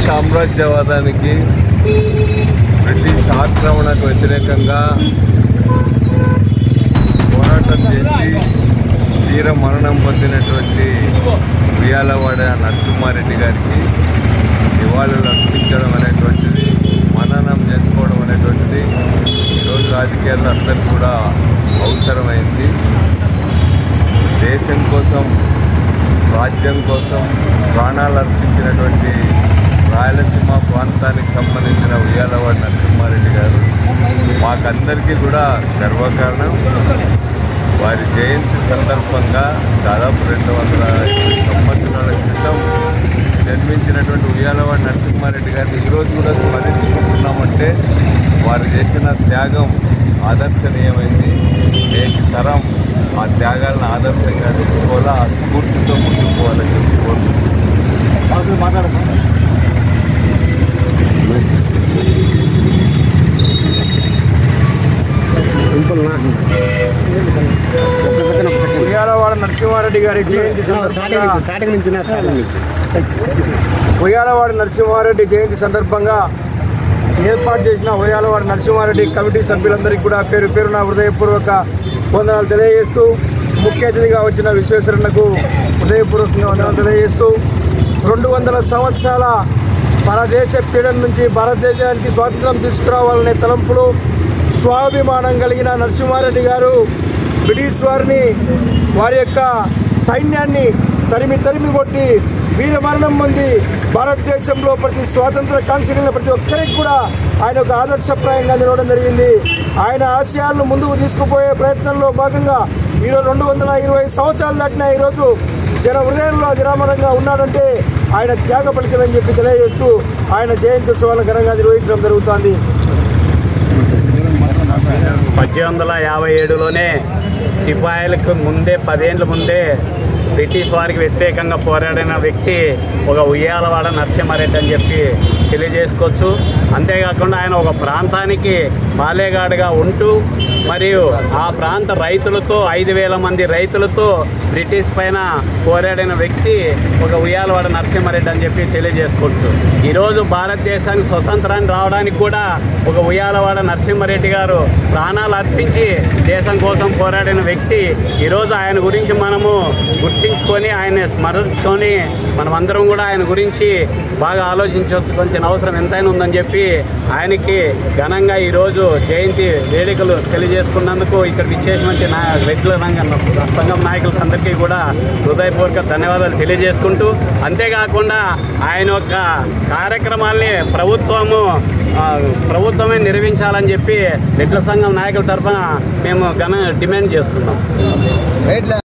సామ్రాజ్యవాదానికి British ఆక్రమణకు వ్యతిరేకంగా పోరాటం చేసి వీర మరణం పొందినటువంటి ఉయ్యాలవాడ నరసింహారెడ్డి గారికి నివాళులు అర్పించడం అనేటువంటిది, మననం చేసుకోవడం అనేటువంటిది ఈరోజు రాజకీయాల్లో అందరికీ కూడా అవసరమైంది. దేశం కోసం, రాజ్యం కోసం ప్రాణాలు అర్పించినటువంటి రాయలసీమ ప్రాంతానికి సంబంధించిన ఉయ్యాలవాడ నరసింహారెడ్డి గారు మాకందరికీ కూడా గర్వకారణం. వారి జయంతి సందర్భంగా దాదాపు 250 సంవత్సరాల క్రితం జన్మించినటువంటి ఉయ్యాలవాడ నరసింహారెడ్డి గారిని ఈరోజు కూడా స్మరించుకుంటున్నామంటే వారు చేసిన త్యాగం ఆదర్శనీయమైంది. నేటి తరం ఆ త్యాగాలను ఆదర్శంగా తీసుకోవాలా, ఆ స్ఫూర్తితో ముందుకు పోవాలని చెప్పి కోరుకుంటున్నాను. ఉయ్యాలవాడ నరసింహారెడ్డి గారి జయంతి ఉయ్యాలవాడ నరసింహారెడ్డి జయంతి సందర్భంగా ఏర్పాటు చేసిన ఉయ్యాలవాడ నరసింహారెడ్డి కమిటీ సభ్యులందరికీ కూడా పేరు పేరున హృదయపూర్వక వందనాలు తెలియజేస్తూ, ముఖ్య అతిథిగా వచ్చిన విశ్వేశ్వరన్నకు హృదయపూర్వకంగా వందనాలు తెలియజేస్తూ, 200 సంవత్సరాల మన దేశ పీడన నుంచి భారతదేశానికి స్వాతంత్రం తీసుకురావాలనే తలంపులు, స్వాభిమానం కలిగిన నరసింహారెడ్డి గారు బ్రిటిష్ వారిని, వారి యొక్క సైన్యాన్ని తరిమి కొట్టి వీరమరణం పొంది భారతదేశంలో ప్రతి స్వాతంత్ర కాంక్ష ప్రతి ఒక్కరికి కూడా ఆయన ఒక ఆదర్శప్రాయంగా నిలవడం జరిగింది. ఆయన ఆశయాలను ముందుకు తీసుకుపోయే ప్రయత్నంలో భాగంగా ఈరోజు 220 సంవత్సరాలు దాటిన ఈరోజు జన హృదయంలో అజరామరంగా ఉన్నాడంటే ఆయన త్యాగ ఫలితమని చెప్పి తెలియజేస్తూ ఆయన జయంతి ఉత్సవాలను ఘనంగా నిర్వహించడం జరుగుతోంది. 1857లోనే సిపాయిలకు ముందే 10 ఏళ్ళ ముందే బ్రిటిష్ వారికి వ్యతిరేకంగా పోరాడిన వ్యక్తి ఒక ఉయ్యాలవాడ నరసింహారెడ్డి అని చెప్పి తెలియజేసుకోవచ్చు. అంతేకాకుండా ఆయన ఒక ప్రాంతానికి పాలేగాడుగా ఉంటూ మరియు ఆ ప్రాంత రైతులతో 5,000 మంది రైతులతో బ్రిటిష్ పైన పోరాడిన వ్యక్తి ఒక ఉయ్యాలవాడ నరసింహారెడ్డి అని చెప్పి తెలియజేసుకోవచ్చు. ఈరోజు భారతదేశానికి స్వతంత్రాన్ని రావడానికి కూడా ఒక ఉయ్యాలవాడ నరసింహారెడ్డి గారు ప్రాణాలు అర్పించి దేశం కోసం పోరాడిన వ్యక్తి. ఈరోజు ఆయన గురించి మనము గుర్తించుకొని ఆయన్ని స్మరించుకొని మనమందరం కూడా ఆయన గురించి బాగా ఆలోచించాల్సిన అవసరం ఎంతైనా ఉందని చెప్పి ఆయనకి ఘనంగా ఈరోజు జయంతి వేడుకలు తెలియజేసుకున్నందుకు ఇక్కడ విచ్చేసినటువంటి రెగ్యులర్ సంఘం నాయకులకు అందరికీ కూడా హృదయపూర్వక ధన్యవాదాలు తెలియజేసుకుంటూ, అంతేకాకుండా ఆయన యొక్క కార్యక్రమాల్ని ప్రభుత్వమే నిర్వహించాలని చెప్పి రెగ్యులర్ సంఘం నాయకుల తరఫున మేము డిమాండ్ చేస్తున్నాం.